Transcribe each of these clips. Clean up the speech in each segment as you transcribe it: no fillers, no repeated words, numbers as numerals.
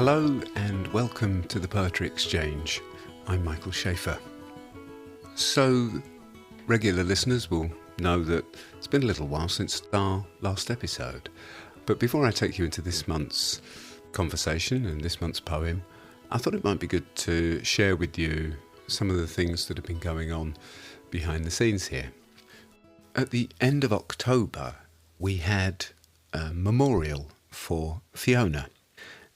Hello and welcome to the Poetry Exchange. I'm Michael Schaefer. So, regular listeners will know that it's been a little while since our last episode. But before I take you into this month's conversation and this month's poem, I thought it might be good to share with you some of the things that have been going on behind the scenes here. At the end of October, we had a memorial for Fiona,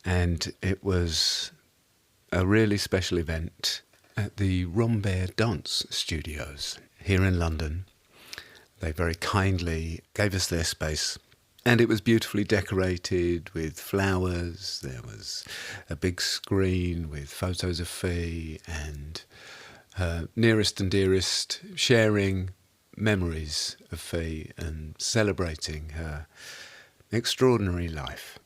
and it was a really special event at the Rambert Dance Studios here in London. They very kindly gave us their space, and it was beautifully decorated with flowers. There was a big screen with photos of Fee and her nearest and dearest sharing memories of Fee and celebrating her extraordinary life.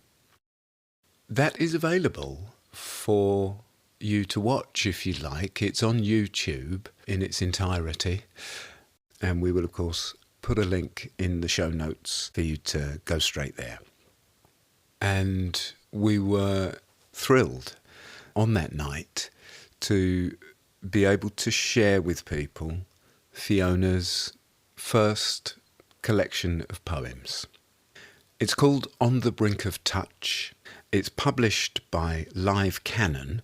That is available for you to watch if you like. It's on YouTube in its entirety, and we will of course put a link in the show notes for you to go straight there. And we were thrilled on that night to be able to share with people Fiona's first collection of poems. It's called On the Brink of Touch. It's published by Live Canon,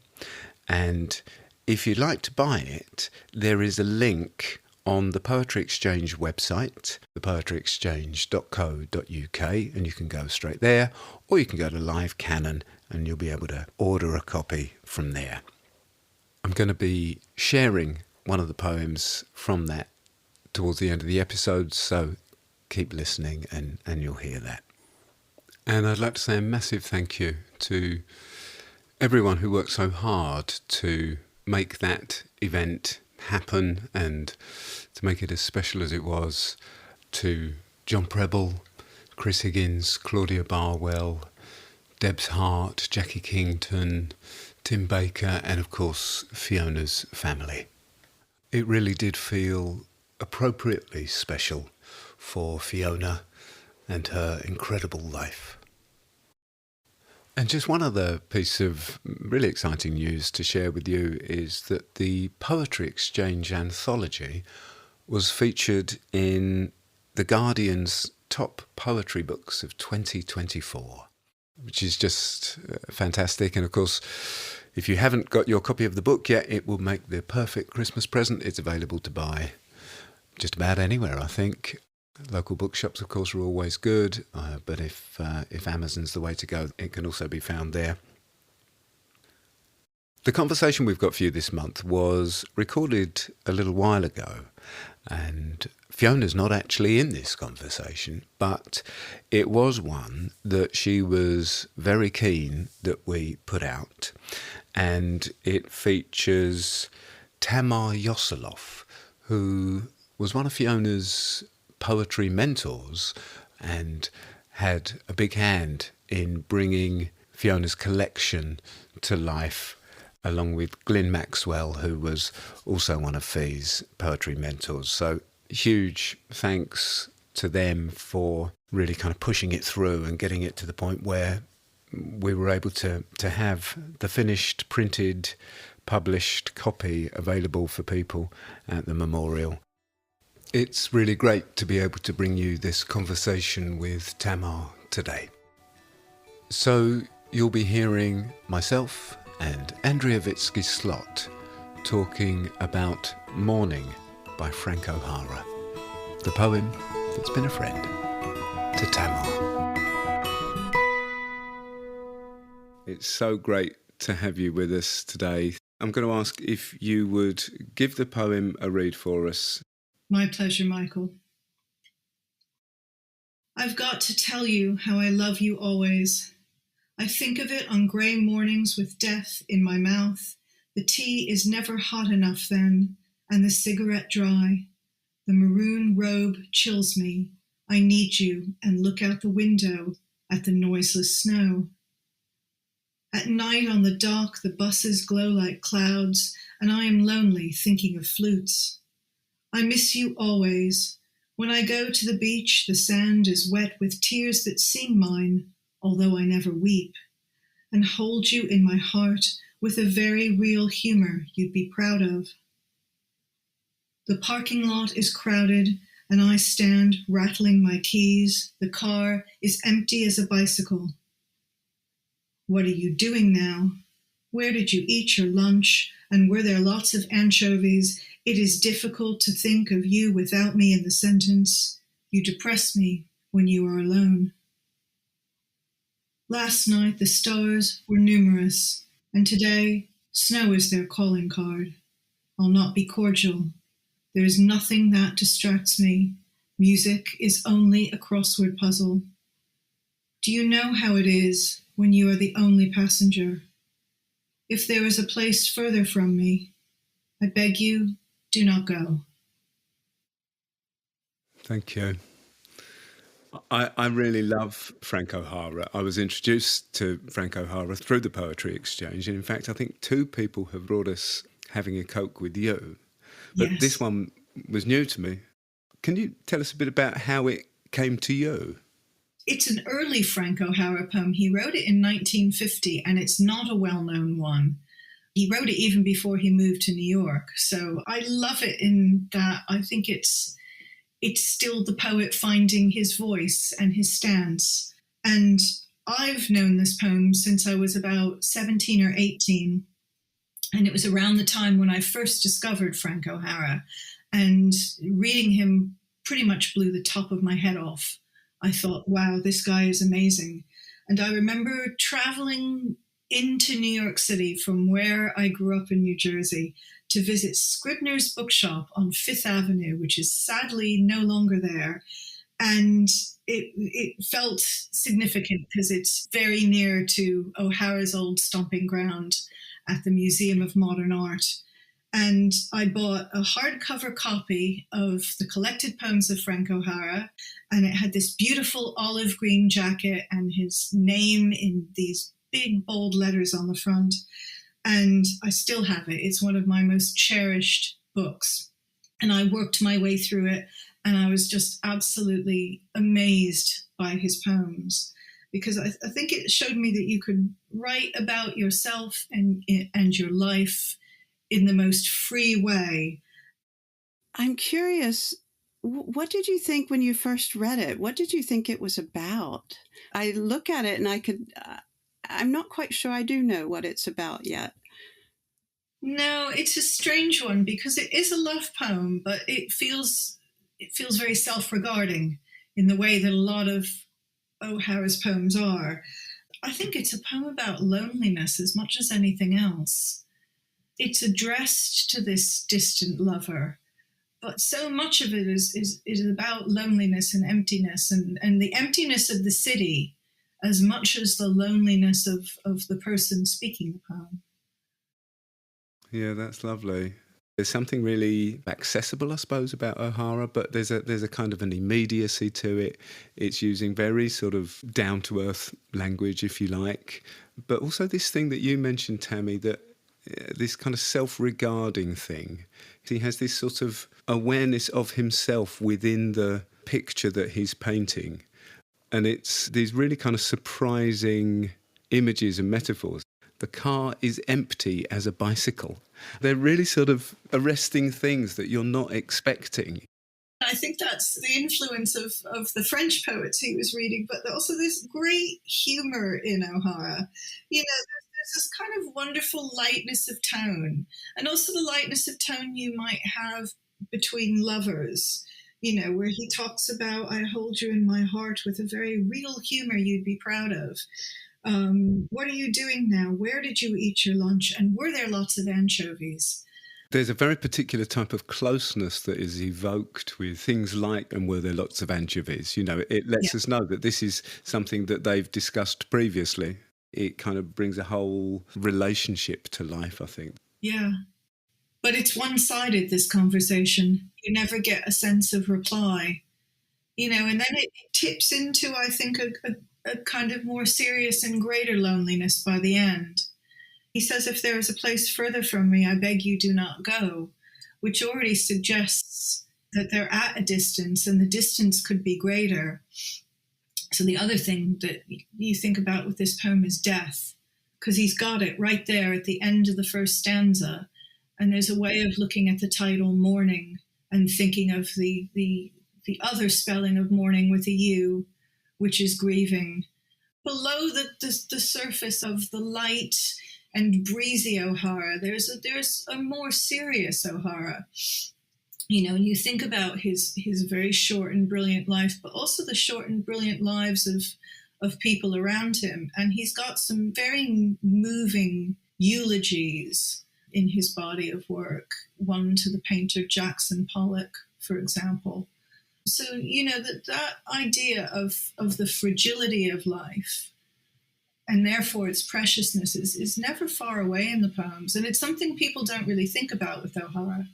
and if you'd like to buy it, there is a link on the Poetry Exchange website, thepoetryexchange.co.uk, and you can go straight there, or you can go to Live Canon and you'll be able to order a copy from there. I'm going to be sharing one of the poems from that towards the end of the episode, so keep listening and you'll hear that. And I'd like to say a massive thank you to everyone who worked so hard to make that event happen and to make it as special as it was, to John Preble, Chris Higgins, Claudia Barwell, Debs Hart, Jackie Kington, Tim Baker, and of course Fiona's family. It really did feel appropriately special for Fiona and her incredible life. And just one other piece of really exciting news to share with you is that the Poetry Exchange anthology was featured in The Guardian's top poetry books of 2024, which is just fantastic. And of course, if you haven't got your copy of the book yet, it will make the perfect Christmas present. It's available to buy just about anywhere, I think. Local bookshops, of course, are always good, but if Amazon's the way to go, it can also be found there. The conversation we've got for you this month was recorded a little while ago, and Fiona's not actually in this conversation, but it was one that she was very keen that we put out, and it features Tamar Yoseloff, who was one of Fiona's poetry mentors and had a big hand in bringing Fiona's collection to life, along with Glyn Maxwell, who was also one of Fee's poetry mentors. So huge thanks to them for really kind of pushing it through and getting it to the point where we were able to have the finished, printed, published copy available for people at the memorial. It's really great to be able to bring you this conversation with Tamar today. So you'll be hearing myself and Andrea Slot talking about Morning by Frank O'Hara, the poem that's been a friend to Tamar. It's so great to have you with us today. I'm going to ask if you would give the poem a read for us. My pleasure, Michael. I've got to tell you how I love you always. I think of it on grey mornings with death in my mouth. The tea is never hot enough then, and the cigarette dry. The maroon robe chills me. I need you and look out the window at the noiseless snow. At night on the dock, the buses glow like clouds, and I am lonely thinking of flutes. I miss you always. When I go to the beach, the sand is wet with tears that sing mine, although I never weep. and hold you in my heart with a very real humor you'd be proud of. The parking lot is crowded, and I stand rattling my keys. The car is empty as a bicycle. What are you doing now? Where did you eat your lunch? And were there lots of anchovies? It is difficult to think of you without me in the sentence. You depress me when you are alone. Last night the stars were numerous, and today snow is their calling card. I'll not be cordial. There is nothing that distracts me. Music is only a crossword puzzle. Do you know how it is when you are the only passenger? If there is a place further from me, I beg you, do not go. Thank you. I really love Frank O'Hara. I was introduced to Frank O'Hara through the Poetry Exchange, and in fact I think two people have brought us Having a Coke with You. But Yes. this one was new to me. Can you tell us a bit about how it came to you? It's an early Frank O'Hara poem. He wrote it in 1950, and it's not a well-known one. He wrote it even before he moved to New York. So I love it in that I think it's still the poet finding his voice and his stance. And I've known this poem since I was about 17 or 18. And it was around the time when I first discovered Frank O'Hara. And reading him pretty much blew the top of my head off. I thought, wow, this guy is amazing. And I remember traveling into New York City from where I grew up in New Jersey to visit Scribner's Bookshop on Fifth Avenue, which is sadly no longer there. And it felt significant because it's very near to O'Hara's old stomping ground at the Museum of Modern Art. And I bought a hardcover copy of the collected poems of Frank O'Hara, and it had this beautiful olive green jacket and his name in these big, bold letters on the front. And I still have it. It's one of my most cherished books. And I worked my way through it, and I was just absolutely amazed by his poems, because I think it showed me that you could write about yourself and your life in the most free way. I'm curious, what did you think when you first read it? What did you think it was about? I look at it and I'm not quite sure I do know what it's about yet. No, it's a strange one because it is a love poem, but it feels very self-regarding in the way that a lot of O'Hara's poems are. I think it's a poem about loneliness as much as anything else. It's addressed to this distant lover, but so much of it is about loneliness and emptiness, and the emptiness of the city as much as the loneliness of the person speaking the poem. Yeah, that's lovely. There's something really accessible, I suppose, about O'Hara, but there's a kind of an immediacy to it. It's using very sort of down-to-earth language, if you like, but also this thing that you mentioned, Tammy, that this kind of self-regarding thing. He has this sort of awareness of himself within the picture that he's painting. And it's these really kind of surprising images and metaphors. The car is empty as a bicycle. They're really sort of arresting things that you're not expecting. I think that's the influence of the French poets he was reading, but also this great humour in O'Hara. You know, there's this kind of wonderful lightness of tone, and also the lightness of tone you might have between lovers, you know, where he talks about, I hold you in my heart with a very real humour you'd be proud of. What are you doing now? Where did you eat your lunch? And were there lots of anchovies? There's a very particular type of closeness that is evoked with things like, and were there lots of anchovies? You know, it lets us know that this is something that they've discussed previously. It kind of brings a whole relationship to life, I think. Yeah. But it's one-sided, this conversation. You never get a sense of reply. You know, and then it tips into, I think, a kind of more serious and greater loneliness by the end. He says, if there is a place further from me, I beg you do not go, which already suggests that they're at a distance and the distance could be greater. So the other thing that you think about with this poem is death. because he's got it right there at the end of the first stanza. And there's a way of looking at the title mourning and thinking of the other spelling of mourning with a U, which is grieving. Below the surface of the light and breezy O'Hara, there's a more serious O'Hara. And you think about his very short and brilliant life, but also the short and brilliant lives of people around him. And he's got some very moving eulogies in his body of work, one to the painter Jackson Pollock, for example. So, that idea of the fragility of life and therefore its preciousness is never far away in the poems. And it's something people don't really think about with O'Hara.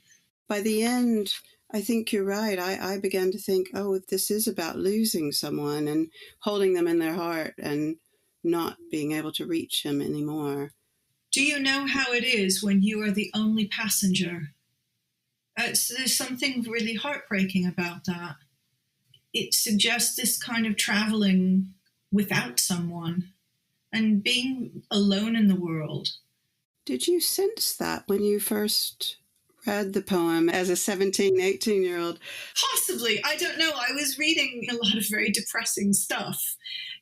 By the end, I think you're right. I began to think, oh, this is about losing someone and holding them in their heart and not being able to reach him anymore. Do you know how it is when you are the only passenger? There's something really heartbreaking about that. It suggests this kind of traveling without someone and being alone in the world. Did you sense that when you first read the poem as a 17, 18-year-old? Possibly. I don't know. I was reading a lot of very depressing stuff,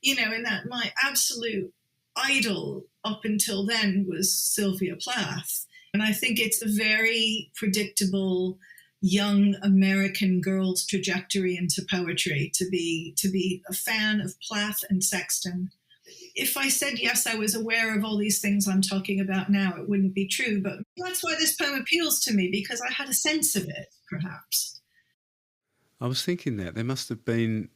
and that my absolute idol up until then was Sylvia Plath. And I think it's a very predictable young American girl's trajectory into poetry to be a fan of Plath and Sexton. If I said, yes, I was aware of all these things I'm talking about now, it wouldn't be true. But that's why this poem appeals to me, because I had a sense of it, perhaps. I was thinking that there must have been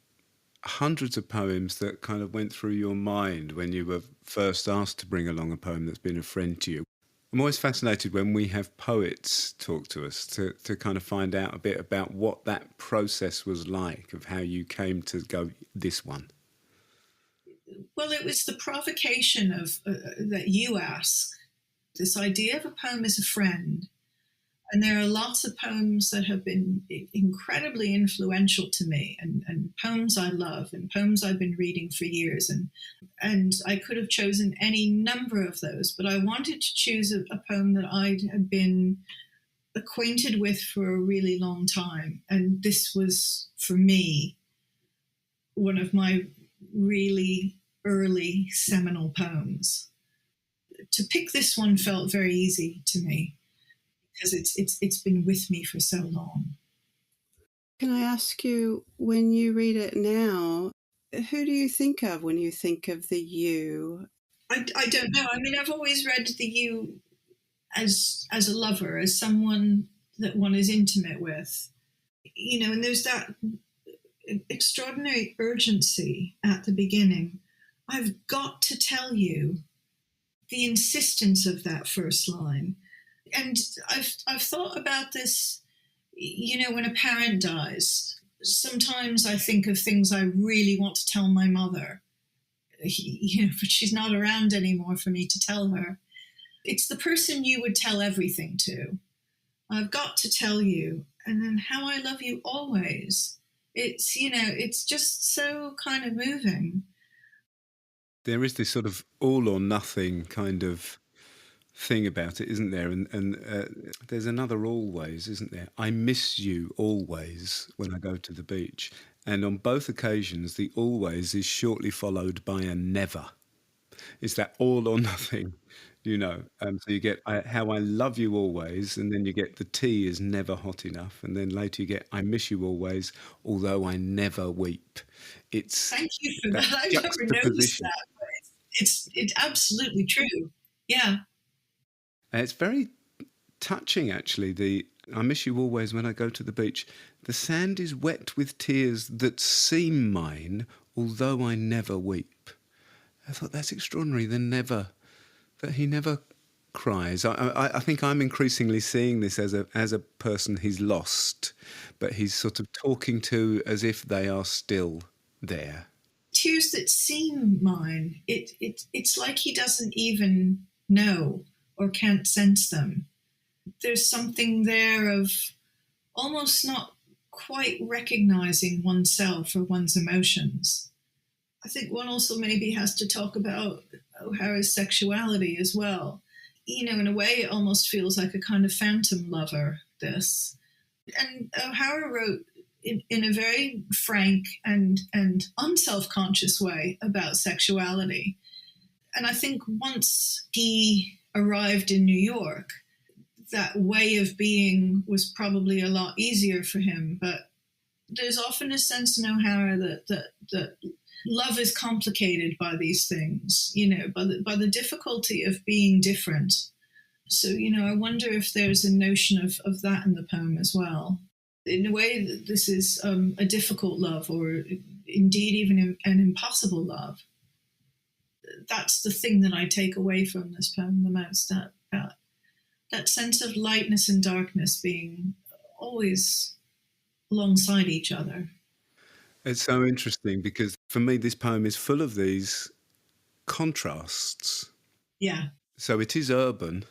hundreds of poems that kind of went through your mind when you were first asked to bring along a poem that's been a friend to you. I'm always fascinated when we have poets talk to us to kind of find out a bit about what that process was like, of how you came to go this one. Well, it was the provocation of that you ask, this idea of a poem as a friend. And there are lots of poems that have been incredibly influential to me, and poems I love, and poems I've been reading for years. And I could have chosen any number of those, but I wanted to choose a poem that I had been acquainted with for a really long time. And this was, for me, one of my really early seminal poems. To pick this one felt very easy to me, because it's been with me for so long. Can I ask you, when you read it now, who do you think of when you think of the you? I don't know. I mean, I've always read the you as a lover, as someone that one is intimate with. And there's that extraordinary urgency at the beginning. I've got to tell you, the insistence of that first line. And I've thought about this, when a parent dies, sometimes I think of things I really want to tell my mother, but she's not around anymore for me to tell her. It's the person you would tell everything to. I've got to tell you, and then how I love you always. It's just so kind of moving. There is this sort of all or nothing kind of thing about it, isn't there? And there's another always, isn't there? I miss you always when I go to the beach. And on both occasions, the always is shortly followed by a never. It's that all or nothing, So you get how I love you always, and then you get the tea is never hot enough. And then later you get I miss you always, although I never weep. Thank you for that. I never noticed that. But it's absolutely true. Yeah. It's very touching, actually. The I miss you always when I go to the beach. The sand is wet with tears that seem mine, although I never weep. I thought that's extraordinary. That he never cries. I think I'm increasingly seeing this as a person he's lost, but he's sort of talking to as if they are still there. Tears that seem mine. It's like he doesn't even know or can't sense them. There's something there of almost not quite recognizing oneself or one's emotions. I think one also maybe has to talk about O'Hara's sexuality as well. In a way, it almost feels like a kind of phantom lover, this. And O'Hara wrote in a very frank and unself-conscious way about sexuality. And I think once he arrived in New York, that way of being was probably a lot easier for him. But there's often a sense in O'Hara that love is complicated by these things, by the difficulty of being different. So, I wonder if there's a notion of that in the poem as well. In a way, that this is a difficult love, or indeed even an impossible love. That's the thing that I take away from this poem the most, that sense of lightness and darkness being always alongside each other. It's so interesting because for me, this poem is full of these contrasts. Yeah. So it is urban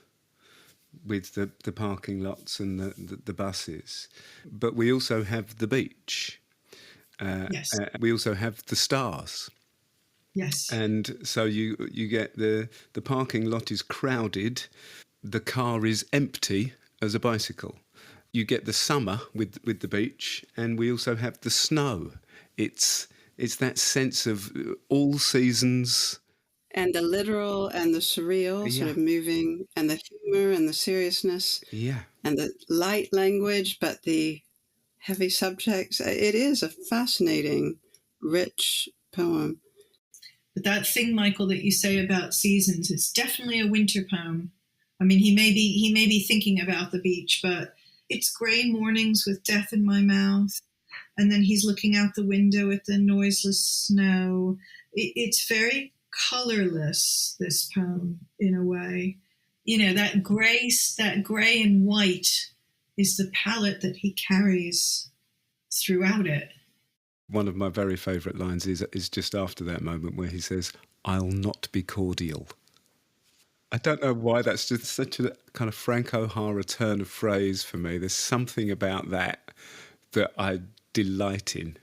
with the parking lots and the buses, but we also have the beach. Yes. We also have the stars. Yes. And so you get the parking lot is crowded, the car is empty as a bicycle. You get the summer with the beach, and we also have the snow. It's that sense of all seasons. And the literal and the surreal sort of moving, and the humor and the seriousness. Yeah. And the light language, but the heavy subjects. It is a fascinating, rich poem. But that thing, Michael, that you say about seasons, it's definitely a winter poem. I mean, he may be thinking about the beach, but it's grey mornings with death in my mouth. And then he's looking out the window at the noiseless snow. It's very colorless, this poem, in a way. That gray and white is the palette that he carries throughout it. One of my very favourite lines is just after that moment where he says, "I'll not be cordial." I don't know why that's just such a kind of Frank O'Hara turn of phrase for me. There's something about that I delight in.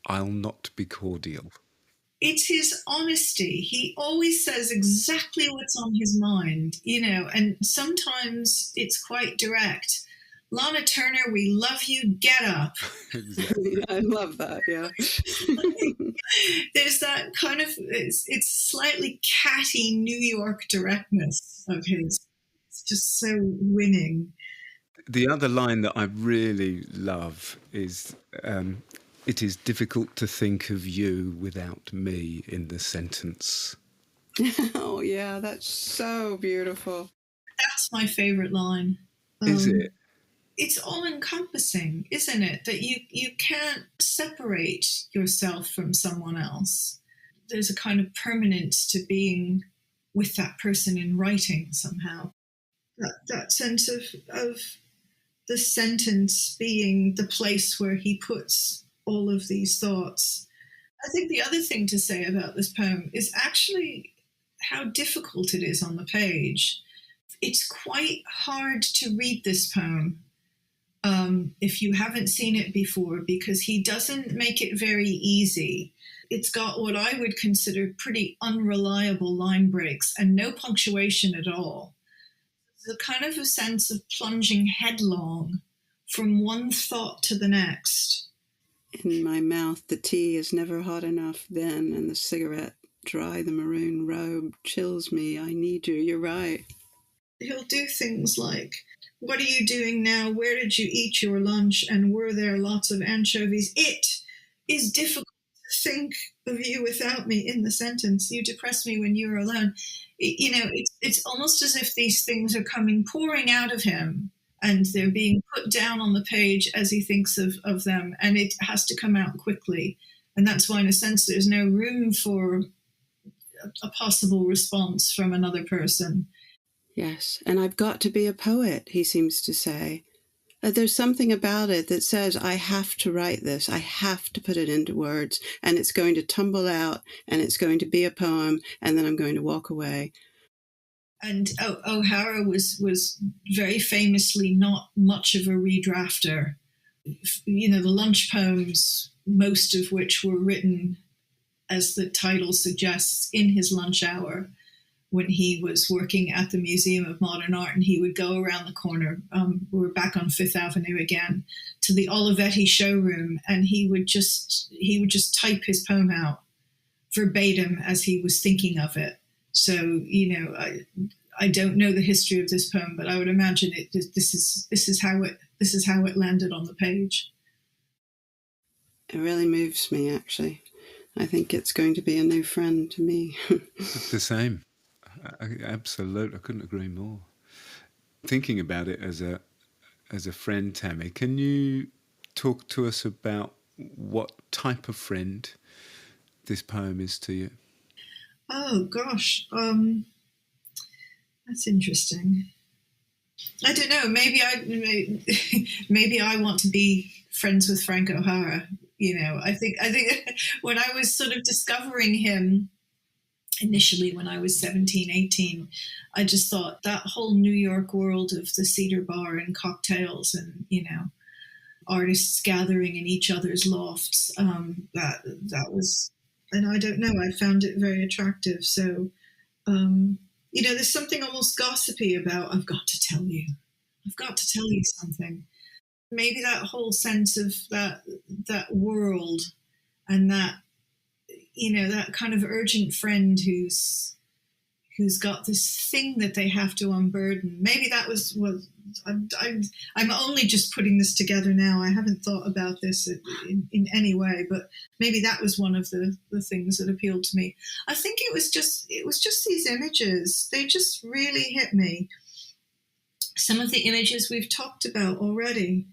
I'll not be cordial. It's his honesty. He always says exactly what's on his mind, and sometimes it's quite direct. Lana Turner, we love you, get up. Exactly. I love that, yeah. There's that kind of, it's slightly catty New York directness of his. It's just so winning. The other line that I really love is, it is difficult to think of you without me in the sentence. Oh, yeah, that's so beautiful. That's my favorite line. Is it? It's all-encompassing, isn't it? That you can't separate yourself from someone else. There's a kind of permanence to being with that person in writing somehow. That sense of the sentence being the place where he puts all of these thoughts. I think the other thing to say about this poem is actually how difficult it is on the page. It's quite hard to read this poem if you haven't seen it before, because he doesn't make it very easy. It's got what I would consider pretty unreliable line breaks and no punctuation at all. There's a kind of a sense of plunging headlong from one thought to the next. In my mouth, the tea is never hot enough then, and the cigarette dry, the maroon robe chills me. I need you. You're right. He'll do things like, what are you doing now? Where did you eat your lunch? And were there lots of anchovies? It is difficult to think of you without me in the sentence. You depress me when you're alone. It's almost as if these things are pouring out of him, and they're being put down on the page as he thinks of them, and it has to come out quickly. And that's why, in a sense, there's no room for a possible response from another person. Yes, and I've got to be a poet, he seems to say. There's something about it that says, I have to write this, I have to put it into words, and it's going to tumble out, and it's going to be a poem, and then I'm going to walk away. And O'Hara was very famously not much of a redrafter. The lunch poems, most of which were written as the title suggests, in his lunch hour when he was working at the Museum of Modern Art, and he would go around the corner, we're back on Fifth Avenue again, to the Olivetti showroom, and he would just type his poem out verbatim as he was thinking of it. So, I don't know the history of this poem, but I would imagine this is how it landed on the page. It really moves me, actually. I think it's going to be a new friend to me. The same. Absolutely, I couldn't agree more. Thinking about it as a friend, Tammy, can you talk to us about what type of friend this poem is to you? Oh gosh, that's interesting. I don't know. Maybe I want to be friends with Frank O'Hara. I think when I was sort of discovering him initially when I was 17, 18, I just thought that whole New York world of the Cedar Bar and cocktails and, artists gathering in each other's lofts, that was, and I don't know, I found it very attractive. So, there's something almost gossipy about, I've got to tell you something. Maybe that whole sense of that world and that, that kind of urgent friend who's got this thing that they have to unburden. Maybe that was what I'm only just putting this together now. I haven't thought about this in any way, but maybe that was one of the things that appealed to me. I think it was just these images. They just really hit me. Some of the images we've talked about already.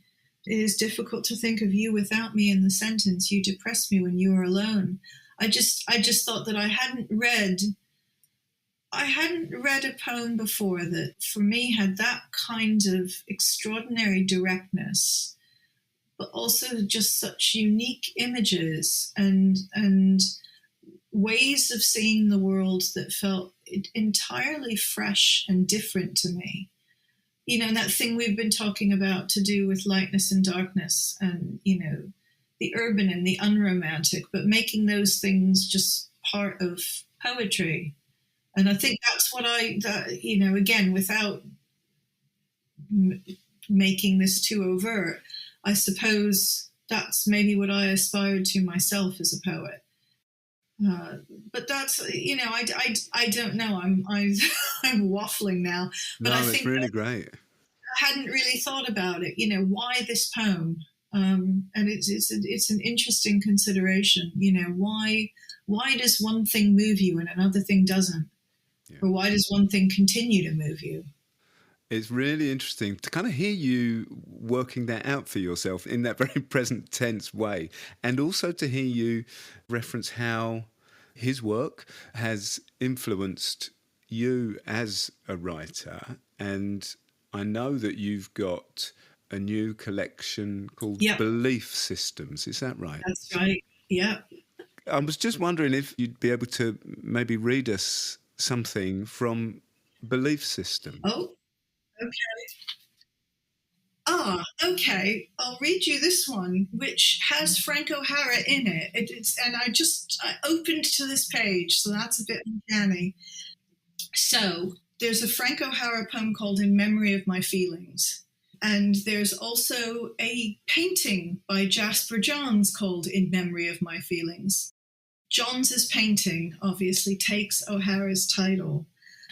It is difficult to think of you without me in the sentence. You depress me when you are alone. I just thought that I hadn't read a poem before that for me had that kind of extraordinary directness, but also just such unique images and ways of seeing the world that felt entirely fresh and different to me. That thing we've been talking about to do with lightness and darkness and, the urban and the unromantic, but making those things just part of poetry. And I think that's what again, without making this too overt, I suppose that's maybe what I aspired to myself as a poet. But that's, I don't know. I'm waffling now. But No, I it's think really great. I hadn't really thought about it. Why this poem? And it's an interesting consideration. Why does one thing move you and another thing doesn't? Yeah. Or why does one thing continue to move you? It's really interesting to kind of hear you working that out for yourself in that very present tense way, and also to hear you reference how his work has influenced you as a writer. And I know that you've got a new collection called Belief Systems. Is that right? That's right. Yeah. I was just wondering if you'd be able to maybe read us something from Belief System. Oh, okay. Okay. I'll read you this one, which has Frank O'Hara in it. And I opened to this page, so that's a bit uncanny. So there's a Frank O'Hara poem called In Memory of My Feelings. And there's also a painting by Jasper Johns called In Memory of My Feelings. Johns's painting obviously takes O'Hara's title.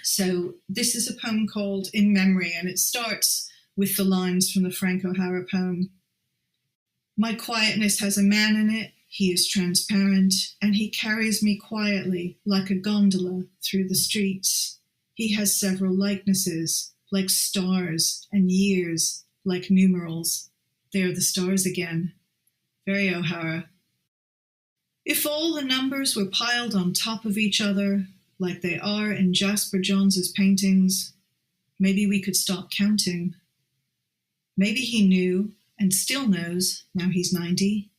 So this is a poem called In Memory, and it starts with the lines from the Frank O'Hara poem. My quietness has a man in it. He is transparent, and he carries me quietly like a gondola through the streets. He has several likenesses, like stars, and years, like numerals. They are the stars again. Very O'Hara. If all the numbers were piled on top of each other, like they are in Jasper Johns's paintings, maybe we could stop counting. Maybe he knew, and still knows, now he's 90,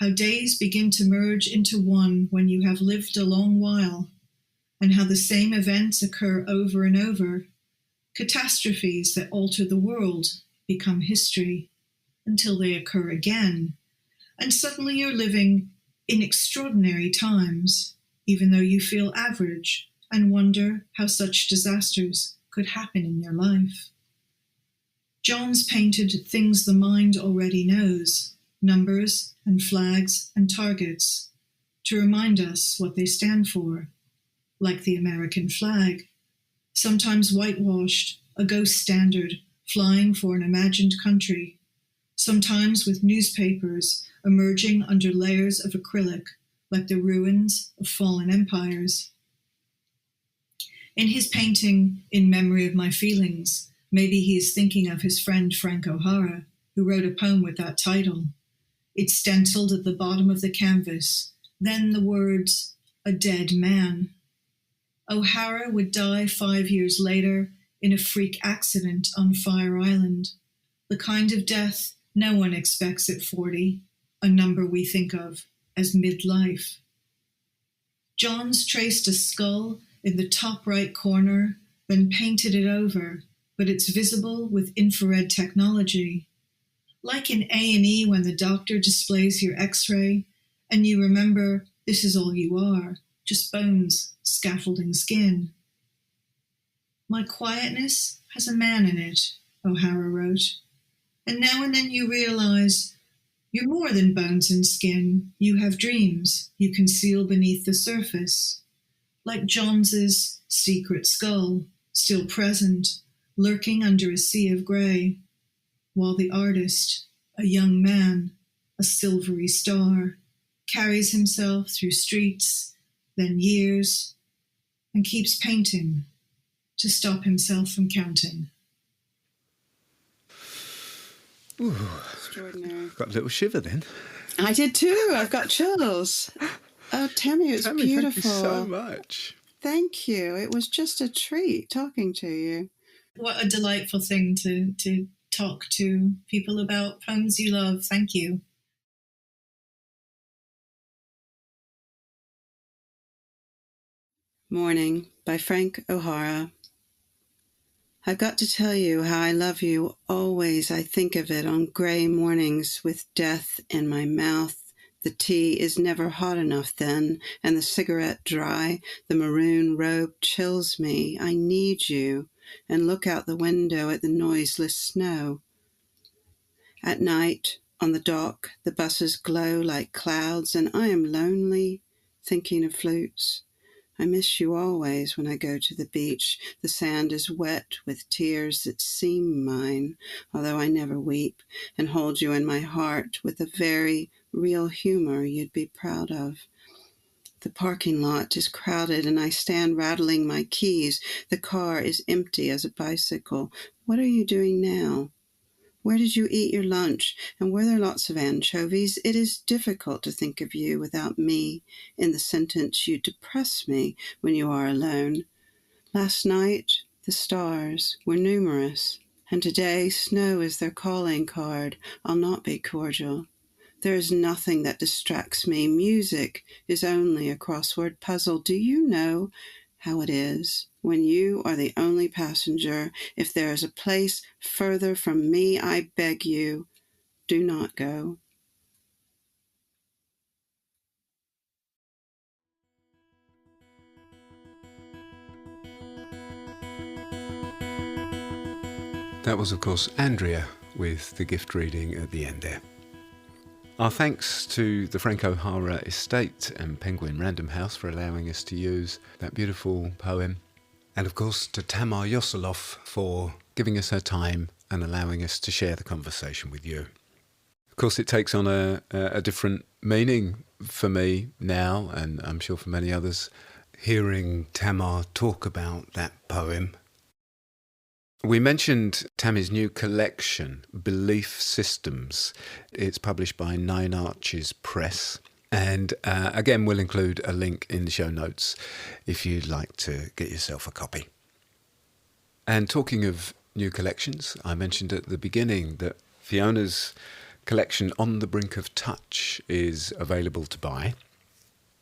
how days begin to merge into one when you have lived a long while, and how the same events occur over and over. Catastrophes that alter the world become history until they occur again, and suddenly you're living in extraordinary times, even though you feel average and wonder how such disasters could happen in your life. John's painted things the mind already knows, numbers and flags and targets, to remind us what they stand for, like the American flag, sometimes whitewashed, a ghost standard flying for an imagined country, sometimes with newspapers emerging under layers of acrylic, like the ruins of fallen empires. In his painting, In Memory of My Feelings, maybe he is thinking of his friend Frank O'Hara, who wrote a poem with that title. It's stenciled at the bottom of the canvas, then the words, "A dead man." O'Hara would die 5 years later in a freak accident on Fire Island, the kind of death no one expects at 40, a number we think of as midlife. John's traced a skull in the top right corner, then painted it over, but it's visible with infrared technology. Like in A&E when the doctor displays your x-ray and you remember this is all you are, just bones, scaffolding skin. My quietness has a man in it, O'Hara wrote. And now and then you realize you're more than bones and skin. You have dreams you conceal beneath the surface. Like John's secret skull, still present, lurking under a sea of grey, while the artist, a young man, a silvery star, carries himself through streets, then years, and keeps painting to stop himself from counting. Ooh, Extraordinary. got a little shiver then. I did too. I've got chills. Oh, Tammy, it's Tammy, beautiful. thank you so much. Thank you. It was just a treat talking to you. What a delightful thing to talk to people about poems you love. Thank you. Morning by Frank O'Hara. I've got to tell you how I love you always. I think of it on gray mornings with death in my mouth. The tea is never hot enough then, and the cigarette dry. The maroon robe chills me. I need you, and look out the window at the noiseless snow. At night, on the dock, the buses glow like clouds, and I am lonely, thinking of flutes. I miss you always when I go to the beach. The sand is wet with tears that seem mine, although I never weep, and hold you in my heart with a very real humor you'd be proud of. The parking lot is crowded and I stand rattling my keys. The car is empty as a bicycle. What are you doing now? Where did you eat your lunch? And were there lots of anchovies? It is difficult to think of you without me. In the sentence, you depress me when you are alone. Last night, the stars were numerous, and today snow is their calling card. I'll not be cordial. There is nothing that distracts me. Music is only a crossword puzzle. Do you know how it is when you are the only passenger? If there is a place further from me, I beg you, do not go. That was, of course, Andrea with the gift reading at the end there. Our thanks to the Frank O'Hara Estate and Penguin Random House for allowing us to use that beautiful poem. And of course to Tamar Yoseloff for giving us her time and allowing us to share the conversation with you. Of course it takes on a different meaning for me now, and I'm sure for many others, hearing Tamar talk about that poem. We mentioned Tammy's new collection, Belief Systems. It's published by Nine Arches Press. And again, we'll include a link in the show notes if you'd like to get yourself a copy. And talking of new collections, I mentioned at the beginning that Fiona's collection On the Brink of Touch is available to buy.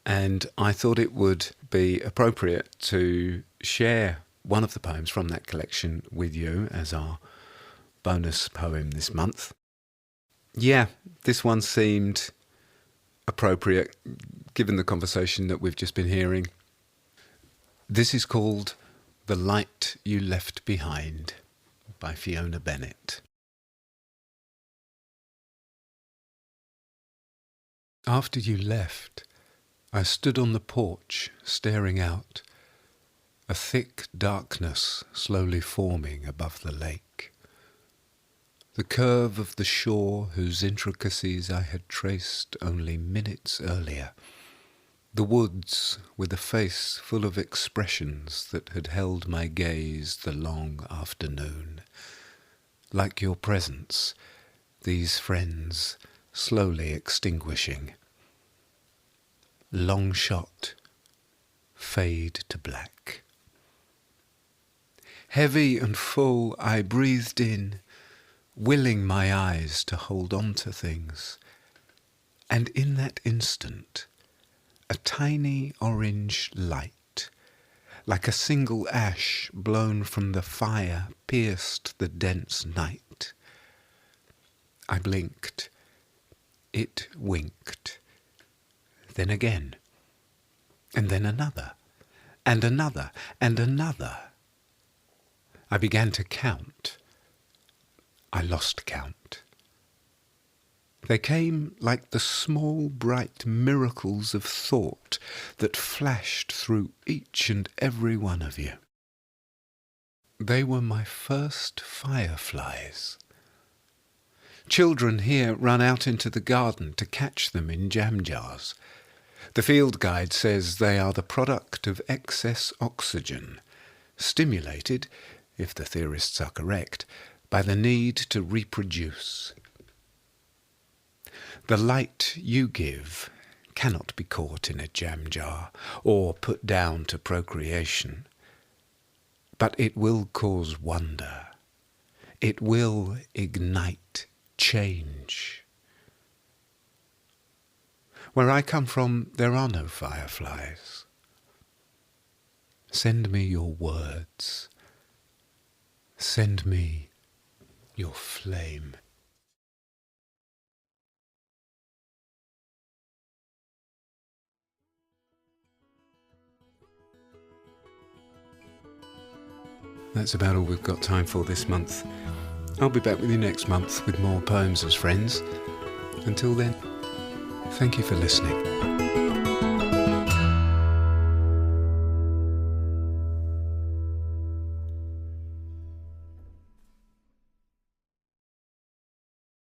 And I thought it would be appropriate to share one of the poems from that collection with you as our bonus poem this month. Yeah, this one seemed appropriate given the conversation that we've just been hearing. This is called The Light You Left Behind by Fiona Bennett. After you left, I stood on the porch staring out, a thick darkness slowly forming above the lake. The curve of the shore whose intricacies I had traced only minutes earlier. The woods with a face full of expressions that had held my gaze the long afternoon. Like your presence, these friends slowly extinguishing. Long shot, fade to black. Heavy and full I breathed in, willing my eyes to hold on to things. And in that instant, a tiny orange light, like a single ash blown from the fire, pierced the dense night. I blinked. It winked. Then again. And then another. And another. And another. I began to count. I lost count. They came like the small, bright miracles of thought that flashed through each and every one of you. They were my first fireflies. Children here run out into the garden to catch them in jam jars. The field guide says they are the product of excess oxygen, stimulated, if the theorists are correct, by the need to reproduce. The light you give cannot be caught in a jam jar or put down to procreation, but it will cause wonder. It will ignite change. Where I come from, there are no fireflies. Send me your words. Send me your flame. That's about all we've got time for this month. I'll be back with you next month with more Poems as Friends. Until then, thank you for listening.